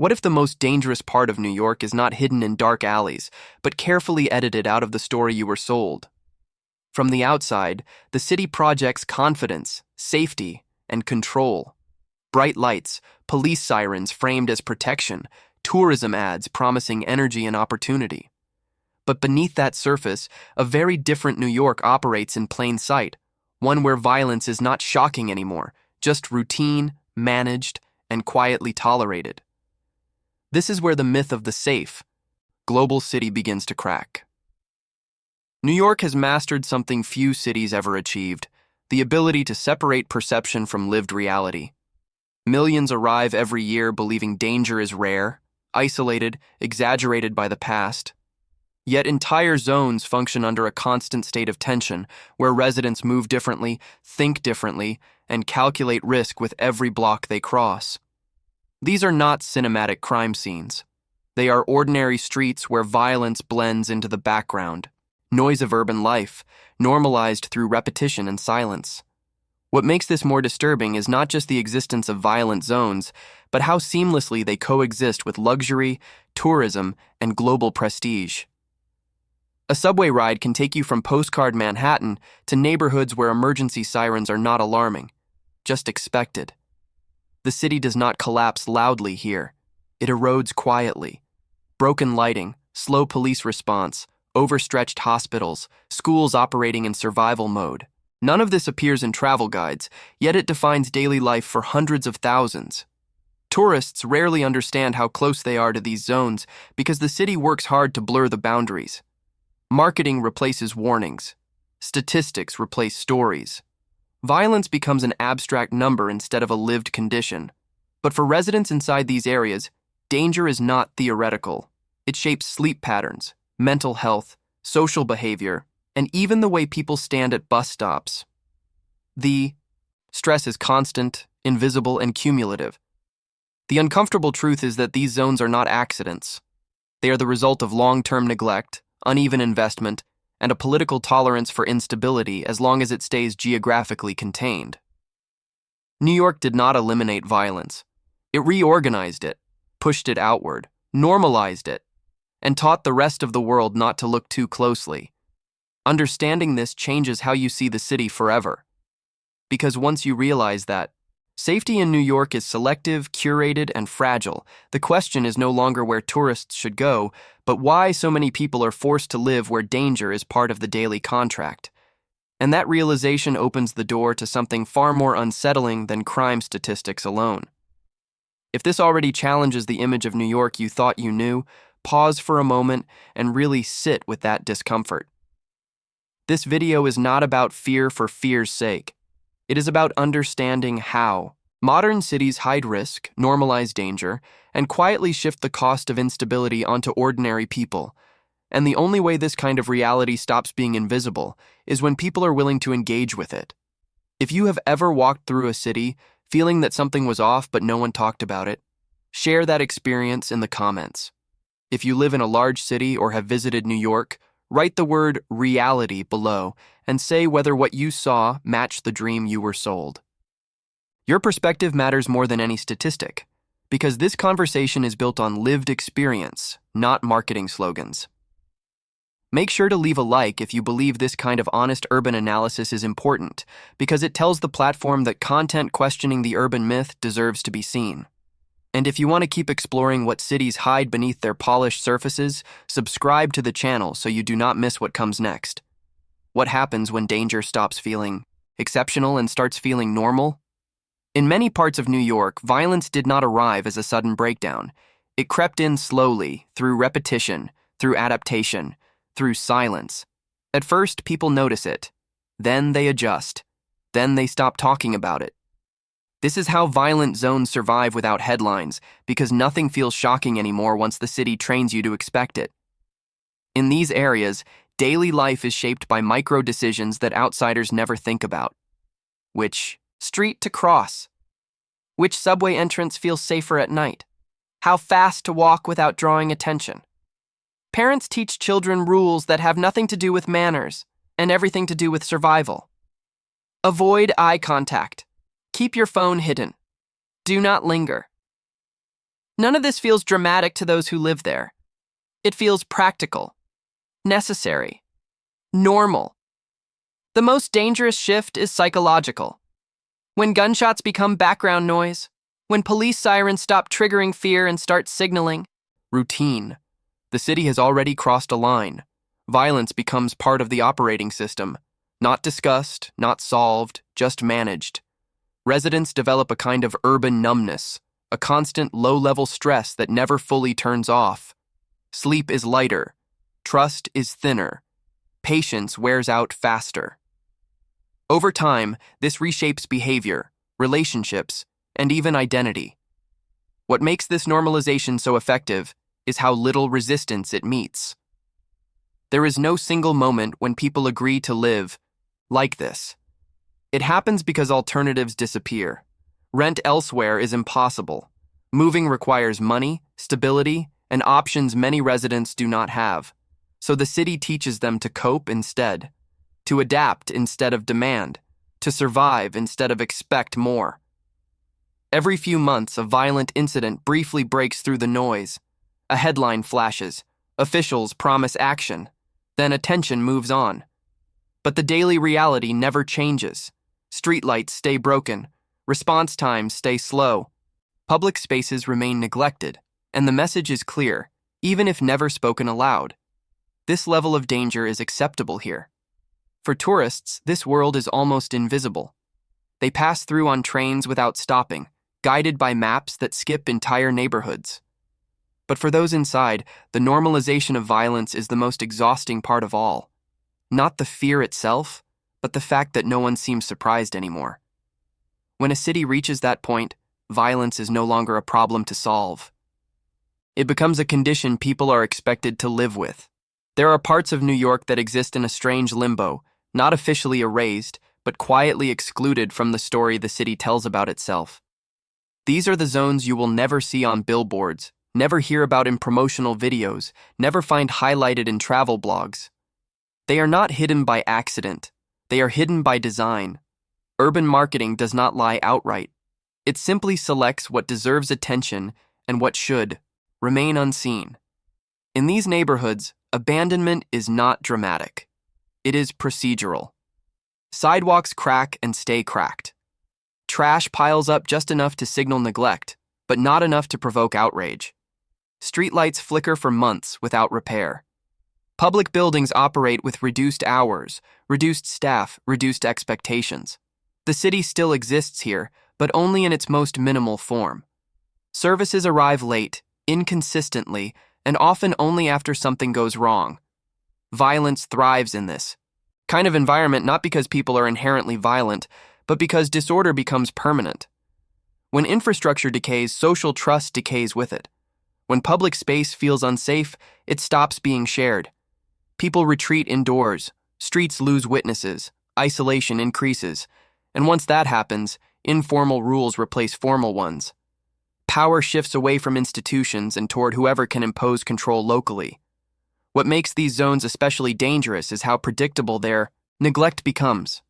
What if the most dangerous part of New York is not hidden in dark alleys, but carefully edited out of the story you were sold? From the outside, the city projects confidence, safety, and control. Bright lights, police sirens framed as protection, tourism ads promising energy and opportunity. But beneath that surface, a very different New York operates in plain sight, one where violence is not shocking anymore, just routine, managed, and quietly tolerated. This is where the myth of the safe, global city begins to crack. New York has mastered something few cities ever achieved, the ability to separate perception from lived reality. Millions arrive every year believing danger is rare, isolated, exaggerated by the past. Yet entire zones function under a constant state of tension, where residents move differently, think differently, and calculate risk with every block they cross. These are not cinematic crime scenes. They are ordinary streets where violence blends into the background, noise of urban life, normalized through repetition and silence. What makes this more disturbing is not just the existence of violent zones, but how seamlessly they coexist with luxury, tourism, and global prestige. A subway ride can take you from postcard Manhattan to neighborhoods where emergency sirens are not alarming, just expected. The city does not collapse loudly here. It erodes quietly. Broken lighting, slow police response, overstretched hospitals, schools operating in survival mode. None of this appears in travel guides, yet it defines daily life for hundreds of thousands. Tourists rarely understand how close they are to these zones because the city works hard to blur the boundaries. Marketing replaces warnings. Statistics replace stories. Violence becomes an abstract number instead of a lived condition. But for residents inside these areas, danger is not theoretical. It shapes sleep patterns, mental health, social behavior, and even the way people stand at bus stops. The stress is constant, invisible, and cumulative. The uncomfortable truth is that these zones are not accidents. They are the result of long-term neglect, uneven investment, and a political tolerance for instability as long as it stays geographically contained. New York did not eliminate violence. It reorganized it, pushed it outward, normalized it, and taught the rest of the world not to look too closely. Understanding this changes how you see the city forever. Because once you realize that safety in New York is selective, curated, and fragile, the question is no longer where tourists should go, but why so many people are forced to live where danger is part of the daily contract. And that realization opens the door to something far more unsettling than crime statistics alone. If this already challenges the image of New York you thought you knew, pause for a moment and really sit with that discomfort. This video is not about fear for fear's sake. It is about understanding how modern cities hide risk, normalize danger, and quietly shift the cost of instability onto ordinary people. And the only way this kind of reality stops being invisible is when people are willing to engage with it. If you have ever walked through a city feeling that something was off but no one talked about it, share that experience in the comments. If you live in a large city or have visited New York, write the word reality below and say whether what you saw matched the dream you were sold. Your perspective matters more than any statistic, because this conversation is built on lived experience, not marketing slogans. Make sure to leave a like if you believe this kind of honest urban analysis is important, because it tells the platform that content questioning the urban myth deserves to be seen. And if you want to keep exploring what cities hide beneath their polished surfaces, subscribe to the channel so you do not miss what comes next. What happens when danger stops feeling exceptional and starts feeling normal? In many parts of New York, violence did not arrive as a sudden breakdown. It crept in slowly, through repetition, through adaptation, through silence. At first, people notice it. Then they adjust. Then they stop talking about it. This is how violent zones survive without headlines, because nothing feels shocking anymore once the city trains you to expect it. In these areas, daily life is shaped by micro decisions that outsiders never think about. Which street to cross? Which subway entrance feels safer at night? How fast to walk without drawing attention? Parents teach children rules that have nothing to do with manners and everything to do with survival. Avoid eye contact. Keep your phone hidden. Do not linger. None of this feels dramatic to those who live there. It feels practical, necessary, normal. The most dangerous shift is psychological. When gunshots become background noise, when police sirens stop triggering fear and start signaling routine, the city has already crossed a line. Violence becomes part of the operating system, not discussed, not solved, just managed. Residents develop a kind of urban numbness, a constant low-level stress that never fully turns off. Sleep is lighter, trust is thinner, patience wears out faster. Over time, this reshapes behavior, relationships, and even identity. What makes this normalization so effective is how little resistance it meets. There is no single moment when people agree to live like this. It happens because alternatives disappear. Rent elsewhere is impossible. Moving requires money, stability, and options many residents do not have. So the city teaches them to cope instead, to adapt instead of demand, to survive instead of expect more. Every few months, a violent incident briefly breaks through the noise. A headline flashes. Officials promise action. Then attention moves on. But the daily reality never changes. Streetlights stay broken. Response times stay slow. Public spaces remain neglected. And the message is clear, even if never spoken aloud. This level of danger is acceptable here. For tourists, this world is almost invisible. They pass through on trains without stopping, guided by maps that skip entire neighborhoods. But for those inside, the normalization of violence is the most exhausting part of all. Not the fear itself, but the fact that no one seems surprised anymore. When a city reaches that point, violence is no longer a problem to solve. It becomes a condition people are expected to live with. There are parts of New York that exist in a strange limbo, not officially erased, but quietly excluded from the story the city tells about itself. These are the zones you will never see on billboards, never hear about in promotional videos, never find highlighted in travel blogs. They are not hidden by accident. They are hidden by design. Urban marketing does not lie outright. It simply selects what deserves attention and what should remain unseen. In these neighborhoods, abandonment is not dramatic. It is procedural. Sidewalks crack and stay cracked. Trash piles up just enough to signal neglect, but not enough to provoke outrage. Streetlights flicker for months without repair. Public buildings operate with reduced hours, reduced staff, reduced expectations. The city still exists here, but only in its most minimal form. Services arrive late, inconsistently, and often only after something goes wrong. Violence thrives in this kind of environment not because people are inherently violent, but because disorder becomes permanent. When infrastructure decays, social trust decays with it. When public space feels unsafe, it stops being shared. People retreat indoors, streets lose witnesses, isolation increases, and once that happens, informal rules replace formal ones. Power shifts away from institutions and toward whoever can impose control locally. What makes these zones especially dangerous is how predictable their neglect becomes.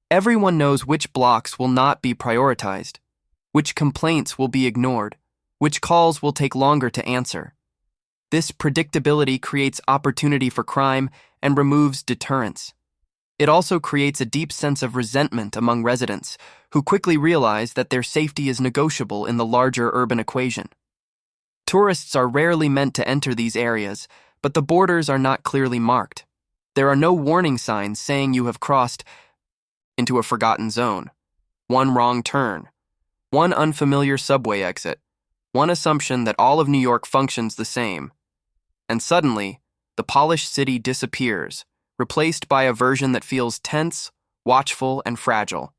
Everyone knows which blocks will not be prioritized, which complaints will be ignored, which calls will take longer to answer. This predictability creates opportunity for crime and removes deterrence. It also creates a deep sense of resentment among residents, who quickly realize that their safety is negotiable in the larger urban equation. Tourists are rarely meant to enter these areas, but the borders are not clearly marked. There are no warning signs saying you have crossed into a forgotten zone. One wrong turn, one unfamiliar subway exit, one assumption that all of New York functions the same. And suddenly, the polished city disappears, replaced by a version that feels tense, watchful, and fragile.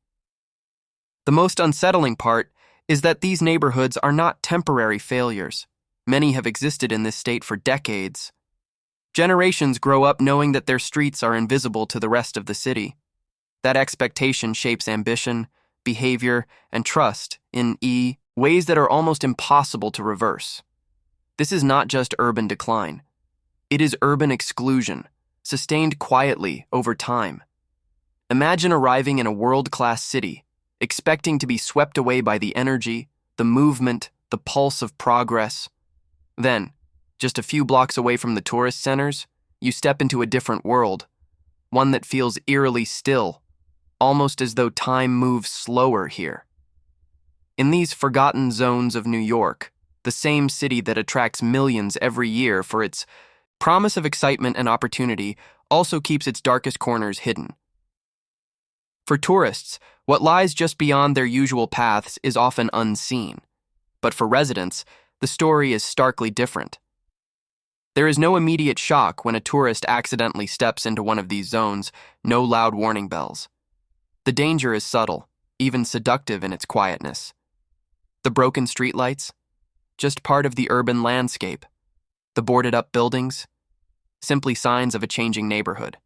The most unsettling part is that these neighborhoods are not temporary failures. Many have existed in this state for decades. Generations grow up knowing that their streets are invisible to the rest of the city. That expectation shapes ambition, behavior, and trust in ways that are almost impossible to reverse. This is not just urban decline. It is urban exclusion, sustained quietly over time. Imagine arriving in a world-class city, expecting to be swept away by the energy, the movement, the pulse of progress. Then, just a few blocks away from the tourist centers, you step into a different world, one that feels eerily still, almost as though time moves slower here. In these forgotten zones of New York, the same city that attracts millions every year for its promise of excitement and opportunity also keeps its darkest corners hidden. For tourists, what lies just beyond their usual paths is often unseen. But for residents, the story is starkly different. There is no immediate shock when a tourist accidentally steps into one of these zones, no loud warning bells. The danger is subtle, even seductive in its quietness. The broken streetlights, just part of the urban landscape. The boarded-up buildings, simply signs of a changing neighborhood.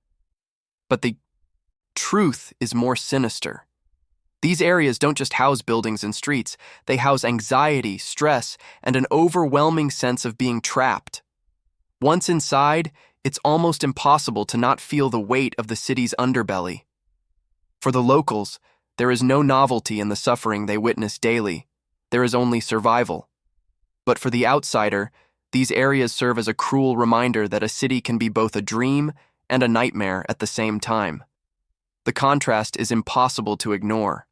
But the truth is more sinister. These areas don't just house buildings and streets, they house anxiety, stress, and an overwhelming sense of being trapped. Once inside, it's almost impossible to not feel the weight of the city's underbelly. For the locals, there is no novelty in the suffering they witness daily. There is only survival. But for the outsider, these areas serve as a cruel reminder that a city can be both a dream and a nightmare at the same time. The contrast is impossible to ignore.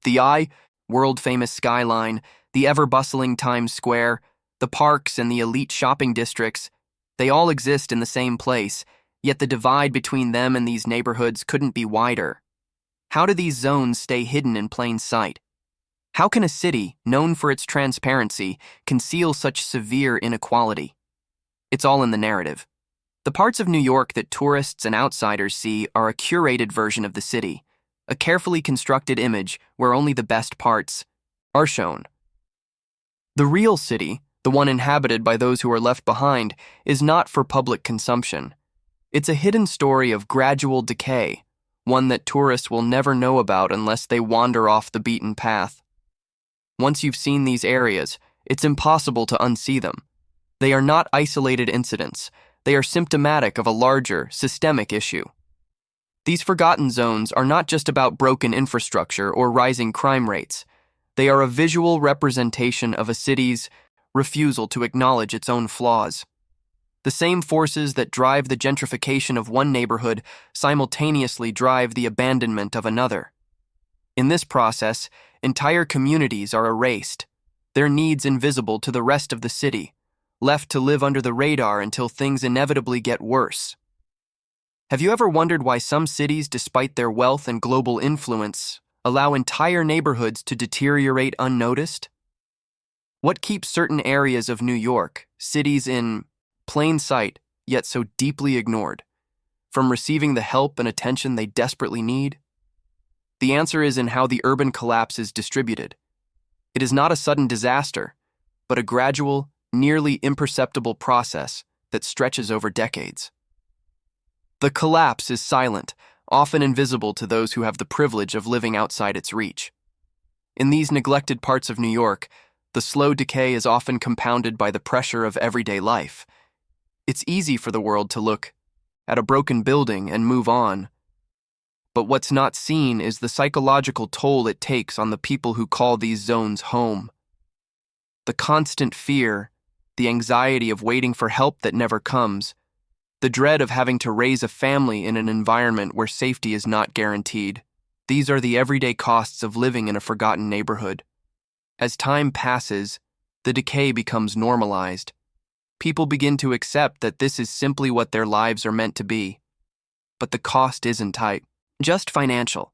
The world-famous skyline, the ever-bustling Times Square, the parks and the elite shopping districts, they all exist in the same place, yet the divide between them and these neighborhoods couldn't be wider. How do these zones stay hidden in plain sight? How can a city, known for its transparency, conceal such severe inequality? It's all in the narrative. The parts of New York that tourists and outsiders see are a curated version of the city, a carefully constructed image where only the best parts are shown. The real city, the one inhabited by those who are left behind, is not for public consumption. It's a hidden story of gradual decay, one that tourists will never know about unless they wander off the beaten path. Once you've seen these areas, it's impossible to unsee them. They are not isolated incidents. They are symptomatic of a larger, systemic issue. These forgotten zones are not just about broken infrastructure or rising crime rates. They are a visual representation of a city's refusal to acknowledge its own flaws. The same forces that drive the gentrification of one neighborhood simultaneously drive the abandonment of another. In this process, entire communities are erased, their needs invisible to the rest of the city, left to live under the radar until things inevitably get worse. Have you ever wondered why some cities, despite their wealth and global influence, allow entire neighborhoods to deteriorate unnoticed? What keeps certain areas of New York, cities in plain sight, yet so deeply ignored, from receiving the help and attention they desperately need? The answer is in how the urban collapse is distributed. It is not a sudden disaster, but a gradual, nearly imperceptible process that stretches over decades. The collapse is silent, often invisible to those who have the privilege of living outside its reach. In these neglected parts of New York, the slow decay is often compounded by the pressure of everyday life. It's easy for the world to look at a broken building and move on. But what's not seen is the psychological toll it takes on the people who call these zones home. The constant fear, the anxiety of waiting for help that never comes, the dread of having to raise a family in an environment where safety is not guaranteed. These are the everyday costs of living in a forgotten neighborhood. As time passes, the decay becomes normalized. People begin to accept that this is simply what their lives are meant to be. But the cost isn't just financial.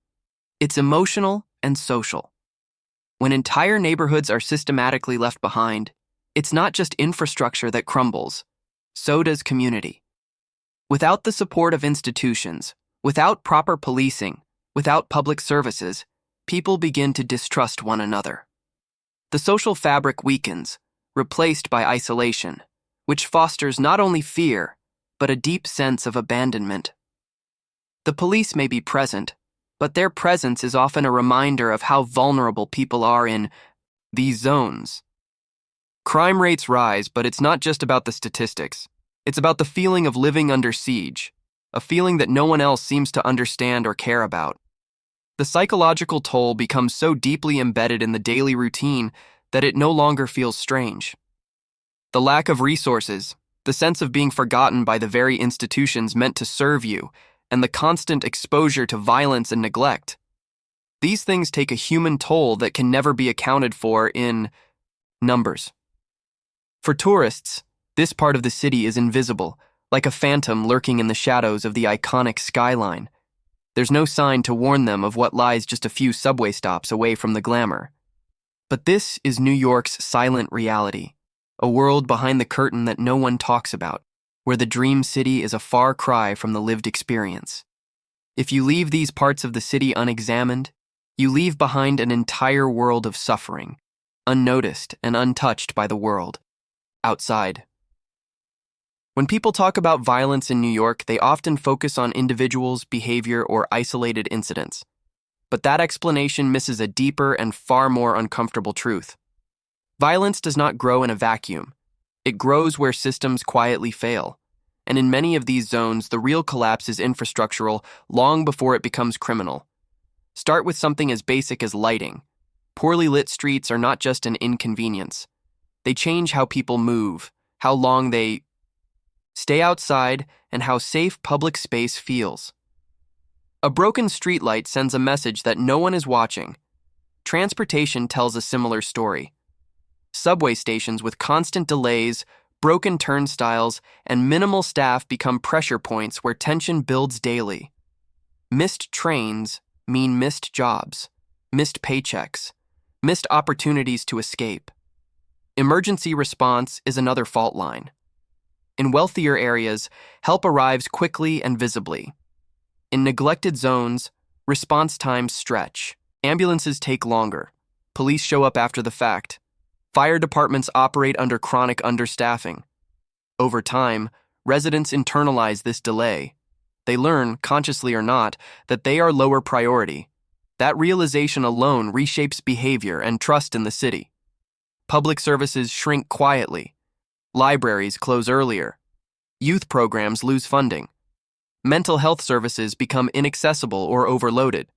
It's emotional and social. When entire neighborhoods are systematically left behind, it's not just infrastructure that crumbles, so does community. Without the support of institutions, without proper policing, without public services, people begin to distrust one another. The social fabric weakens, replaced by isolation, which fosters not only fear, but a deep sense of abandonment. The police may be present, but their presence is often a reminder of how vulnerable people are in these zones. Crime rates rise, but it's not just about the statistics. It's about the feeling of living under siege, a feeling that no one else seems to understand or care about. The psychological toll becomes so deeply embedded in the daily routine that it no longer feels strange. The lack of resources, the sense of being forgotten by the very institutions meant to serve you, and the constant exposure to violence and neglect. These things take a human toll that can never be accounted for in numbers. For tourists, this part of the city is invisible, like a phantom lurking in the shadows of the iconic skyline. There's no sign to warn them of what lies just a few subway stops away from the glamour. But this is New York's silent reality, a world behind the curtain that no one talks about, where the dream city is a far cry from the lived experience. If you leave these parts of the city unexamined, you leave behind an entire world of suffering, unnoticed and untouched by the world outside. When people talk about violence in New York, they often focus on individuals' behavior or isolated incidents. But that explanation misses a deeper and far more uncomfortable truth. Violence does not grow in a vacuum. It grows where systems quietly fail. And in many of these zones, the real collapse is infrastructural long before it becomes criminal. Start with something as basic as lighting. Poorly lit streets are not just an inconvenience. They change how people move, how long they stay outside, and how safe public space feels. A broken streetlight sends a message that no one is watching. Transportation tells a similar story. Subway stations with constant delays, broken turnstiles, and minimal staff become pressure points where tension builds daily. Missed trains mean missed jobs, missed paychecks, missed opportunities to escape. Emergency response is another fault line. In wealthier areas, help arrives quickly and visibly. In neglected zones, response times stretch. Ambulances take longer. Police show up after the fact. Fire departments operate under chronic understaffing. Over time, residents internalize this delay. They learn, consciously or not, that they are lower priority. That realization alone reshapes behavior and trust in the city. Public services shrink quietly. Libraries close earlier. Youth programs lose funding. Mental health services become inaccessible or overloaded.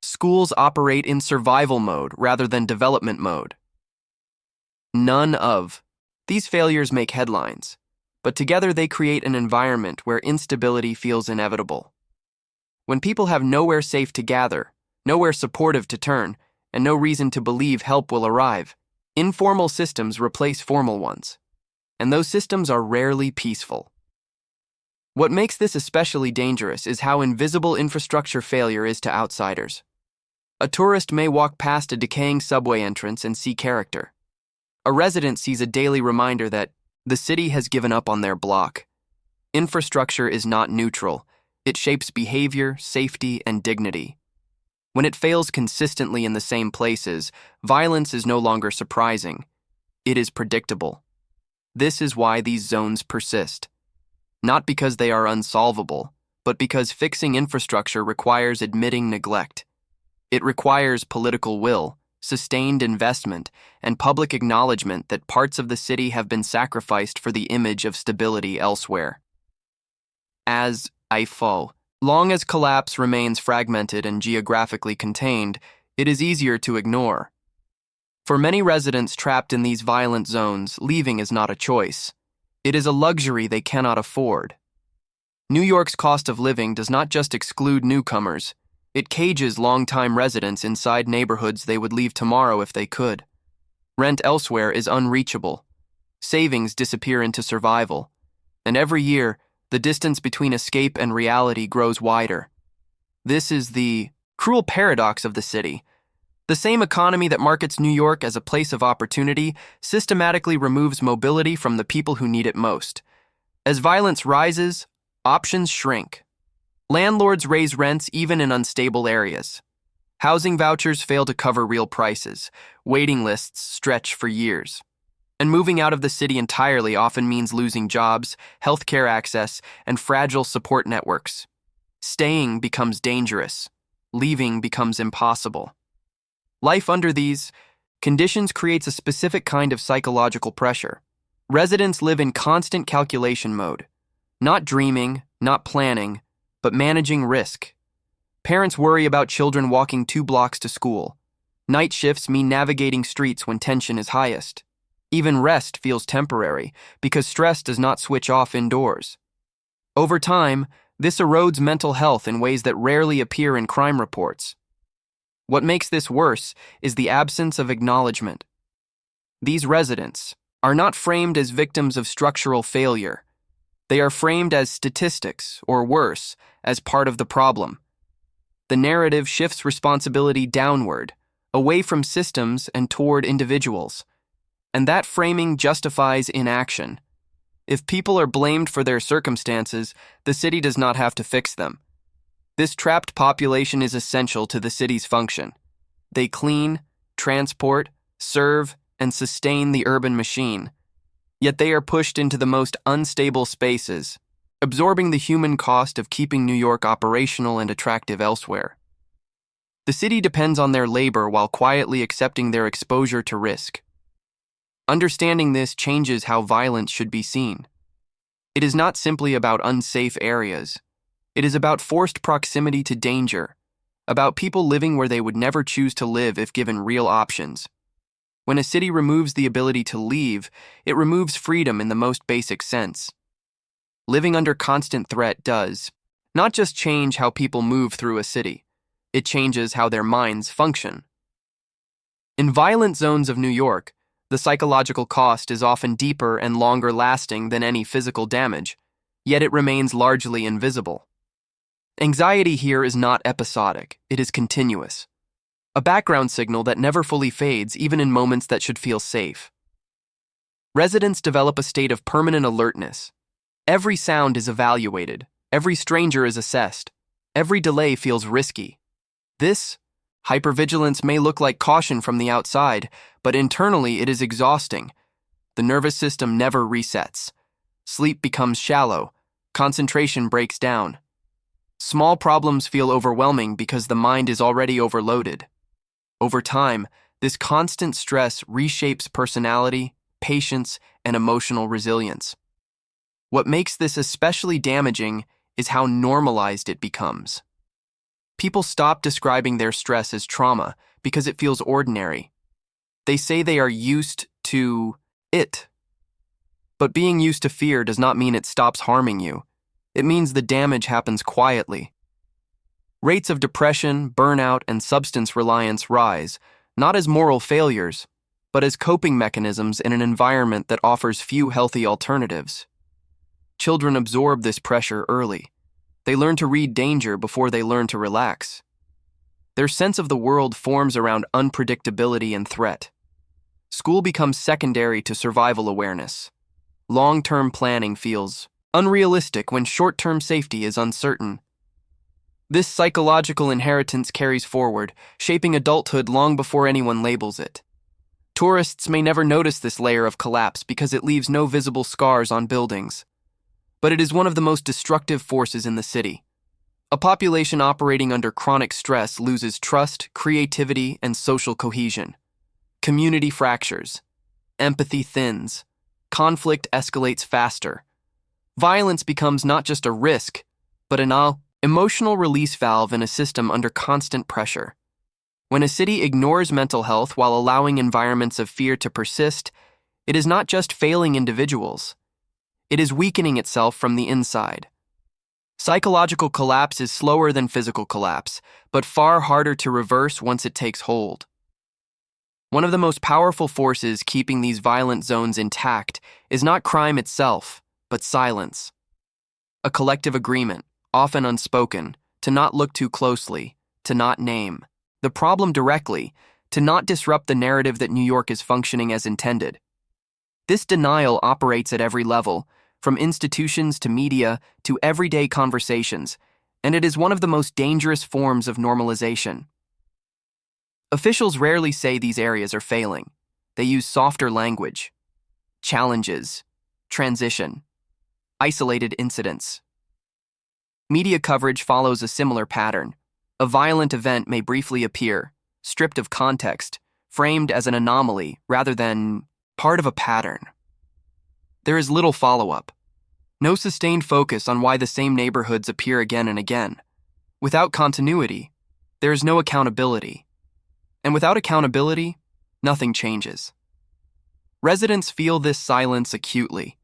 Schools operate in survival mode rather than development mode. None of these failures make headlines, but together they create an environment where instability feels inevitable. When people have nowhere safe to gather, nowhere supportive to turn, and no reason to believe help will arrive, informal systems replace formal ones, and those systems are rarely peaceful. What makes this especially dangerous is how invisible infrastructure failure is to outsiders. A tourist may walk past a decaying subway entrance and see character. A resident sees a daily reminder that the city has given up on their block. Infrastructure is not neutral. It shapes behavior, safety, and dignity. When it fails consistently in the same places, violence is no longer surprising. It is predictable. This is why these zones persist. Not because they are unsolvable, but because fixing infrastructure requires admitting neglect. It requires political will, sustained investment, and public acknowledgement that parts of the city have been sacrificed for the image of stability elsewhere. As long as collapse remains fragmented and geographically contained, it is easier to ignore. For many residents trapped in these violent zones, leaving is not a choice. It is a luxury they cannot afford. New York's cost of living does not just exclude newcomers. It cages longtime residents inside neighborhoods they would leave tomorrow if they could. Rent elsewhere is unreachable. Savings disappear into survival. And every year, the distance between escape and reality grows wider. This is the cruel paradox of the city. The same economy that markets New York as a place of opportunity systematically removes mobility from the people who need it most. As violence rises, options shrink. Landlords raise rents even in unstable areas. Housing vouchers fail to cover real prices. Waiting lists stretch for years. And moving out of the city entirely often means losing jobs, healthcare access, and fragile support networks. Staying becomes dangerous. Leaving becomes impossible. Life under these conditions creates a specific kind of psychological pressure. Residents live in constant calculation mode. Not dreaming, not planning, but managing risk. Parents worry about children walking 2 blocks to school. Night shifts mean navigating streets when tension is highest. Even rest feels temporary because stress does not switch off indoors. Over time, this erodes mental health in ways that rarely appear in crime reports. What makes this worse is the absence of acknowledgement. These residents are not framed as victims of structural failure. They are framed as statistics, or worse, as part of the problem. The narrative shifts responsibility downward, away from systems and toward individuals. And that framing justifies inaction. If people are blamed for their circumstances, the city does not have to fix them. This trapped population is essential to the city's function. They clean, transport, serve, and sustain the urban machine. Yet they are pushed into the most unstable spaces, absorbing the human cost of keeping New York operational and attractive elsewhere. The city depends on their labor while quietly accepting their exposure to risk. Understanding this changes how violence should be seen. It is not simply about unsafe areas. It is about forced proximity to danger, about people living where they would never choose to live if given real options. When a city removes the ability to leave, it removes freedom in the most basic sense. Living under constant threat does not just change how people move through a city, it changes how their minds function. In violent zones of New York, the psychological cost is often deeper and longer lasting than any physical damage, yet it remains largely invisible. Anxiety here is not episodic, it is continuous. A background signal that never fully fades even in moments that should feel safe. Residents develop a state of permanent alertness. Every sound is evaluated, every stranger is assessed, every delay feels risky. This hypervigilance may look like caution from the outside, but internally it is exhausting. The nervous system never resets. Sleep becomes shallow. Concentration breaks down. Small problems feel overwhelming because the mind is already overloaded. Over time, this constant stress reshapes personality, patience, and emotional resilience. What makes this especially damaging is how normalized it becomes. People stop describing their stress as trauma because it feels ordinary. They say they are used to it. But being used to fear does not mean it stops harming you. It means the damage happens quietly. Rates of depression, burnout, and substance reliance rise, not as moral failures, but as coping mechanisms in an environment that offers few healthy alternatives. Children absorb this pressure early. They learn to read danger before they learn to relax. Their sense of the world forms around unpredictability and threat. School becomes secondary to survival awareness. Long-term planning feels unrealistic when short-term safety is uncertain. This psychological inheritance carries forward, shaping adulthood long before anyone labels it. Tourists may never notice this layer of collapse because it leaves no visible scars on buildings. But it is one of the most destructive forces in the city. A population operating under chronic stress loses trust, creativity, and social cohesion. Community fractures. Empathy thins. Conflict escalates faster. Violence becomes not just a risk, but an emotional release valve in a system under constant pressure. When a city ignores mental health while allowing environments of fear to persist, it is not just failing individuals. It is weakening itself from the inside. Psychological collapse is slower than physical collapse, but far harder to reverse once it takes hold. One of the most powerful forces keeping these violent zones intact is not crime itself, but silence. A collective agreement, often unspoken, to not look too closely, to not name the problem directly, to not disrupt the narrative that New York is functioning as intended. This denial operates at every level, from institutions to media to everyday conversations, and it is one of the most dangerous forms of normalization. Officials rarely say these areas are failing. They use softer language. Challenges, transition, isolated incidents. Media coverage follows a similar pattern. A violent event may briefly appear, stripped of context, framed as an anomaly rather than part of a pattern. There is little follow-up. No sustained focus on why the same neighborhoods appear again and again. Without continuity, there is no accountability. And without accountability, nothing changes. Residents feel this silence acutely.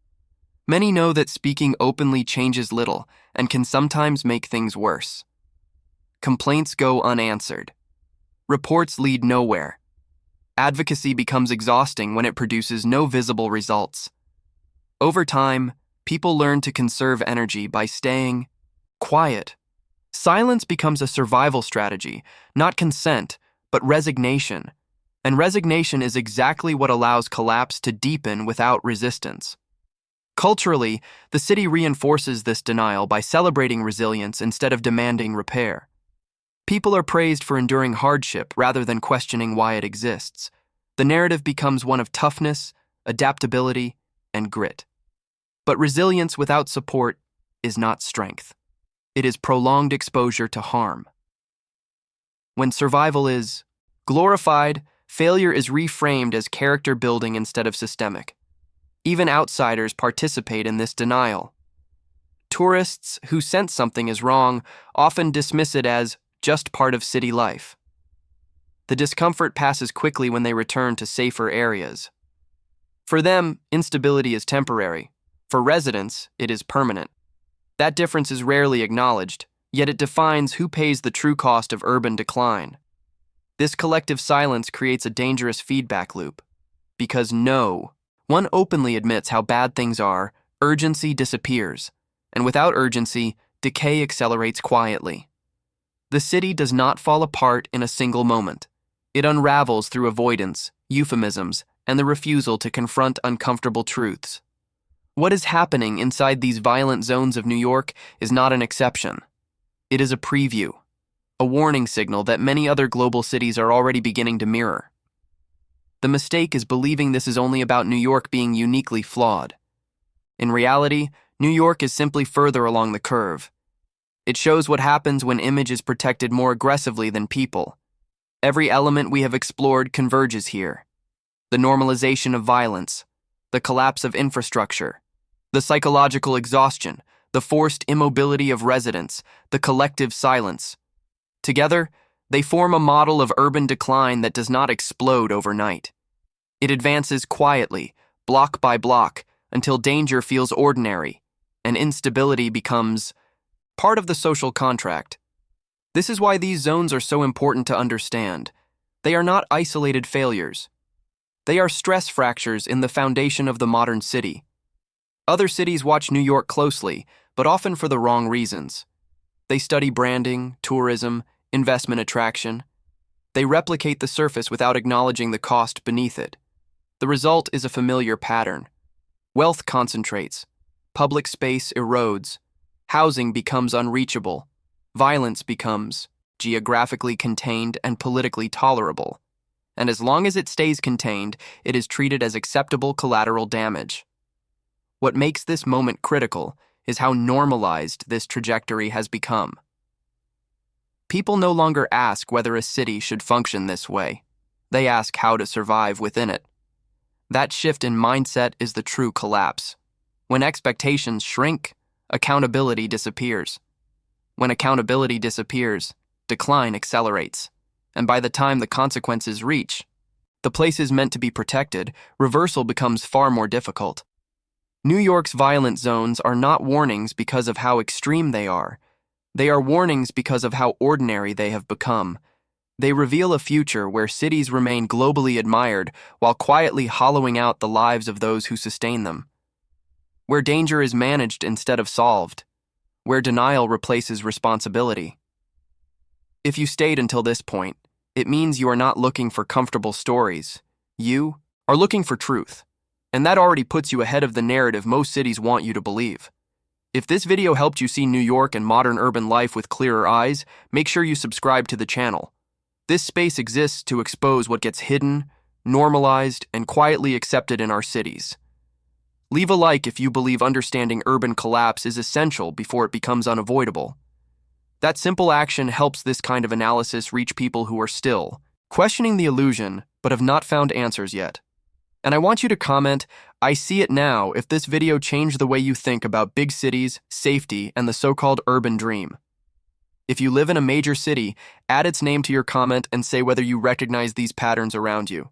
Many know that speaking openly changes little and can sometimes make things worse. Complaints go unanswered. Reports lead nowhere. Advocacy becomes exhausting when it produces no visible results. Over time, people learn to conserve energy by staying quiet. Silence becomes a survival strategy, not consent, but resignation. And resignation is exactly what allows collapse to deepen without resistance. Culturally, the city reinforces this denial by celebrating resilience instead of demanding repair. People are praised for enduring hardship rather than questioning why it exists. The narrative becomes one of toughness, adaptability, and grit. But resilience without support is not strength. It is prolonged exposure to harm. When survival is glorified, failure is reframed as character building instead of systemic. Even outsiders participate in this denial. Tourists who sense something is wrong often dismiss it as just part of city life. The discomfort passes quickly when they return to safer areas. For them, instability is temporary. For residents, it is permanent. That difference is rarely acknowledged, yet it defines who pays the true cost of urban decline. This collective silence creates a dangerous feedback loop. Because one openly admits how bad things are, urgency disappears. And without urgency, decay accelerates quietly. The city does not fall apart in a single moment. It unravels through avoidance, euphemisms, and the refusal to confront uncomfortable truths. What is happening inside these violent zones of New York is not an exception. It is a preview, a warning signal that many other global cities are already beginning to mirror. The mistake is believing this is only about New York being uniquely flawed. In reality, New York is simply further along the curve. It shows what happens when image is protected more aggressively than people. Every element we have explored converges here. The normalization of violence, the collapse of infrastructure, the psychological exhaustion, the forced immobility of residents, the collective silence. Together, they form a model of urban decline that does not explode overnight. It advances quietly, block by block, until danger feels ordinary, and instability becomes part of the social contract. This is why these zones are so important to understand. They are not isolated failures. They are stress fractures in the foundation of the modern city. Other cities watch New York closely, but often for the wrong reasons. They study branding, tourism, investment attraction. They replicate the surface without acknowledging the cost beneath it. The result is a familiar pattern. Wealth concentrates. Public space erodes. Housing becomes unreachable. Violence becomes geographically contained and politically tolerable. And as long as it stays contained, it is treated as acceptable collateral damage. What makes this moment critical is how normalized this trajectory has become. People no longer ask whether a city should function this way. They ask how to survive within it. That shift in mindset is the true collapse. When expectations shrink, accountability disappears. When accountability disappears, decline accelerates. And by the time the consequences reach the places meant to be protected, reversal becomes far more difficult. New York's violent zones are not warnings because of how extreme they are. They are warnings because of how ordinary they have become. They reveal a future where cities remain globally admired while quietly hollowing out the lives of those who sustain them. Where danger is managed instead of solved. Where denial replaces responsibility. If you stayed until this point, it means you are not looking for comfortable stories. You are looking for truth. And that already puts you ahead of the narrative most cities want you to believe. If this video helped you see New York and modern urban life with clearer eyes, make sure you subscribe to the channel. This space exists to expose what gets hidden, normalized, and quietly accepted in our cities. Leave a like if you believe understanding urban collapse is essential before it becomes unavoidable. That simple action helps this kind of analysis reach people who are still questioning the illusion but have not found answers yet. And I want you to comment, "I see it now," if this video changed the way you think about big cities, safety, and the so-called urban dream. If you live in a major city, add its name to your comment and say whether you recognize these patterns around you.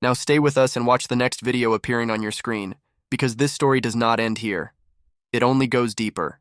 Now stay with us and watch the next video appearing on your screen, because this story does not end here. It only goes deeper.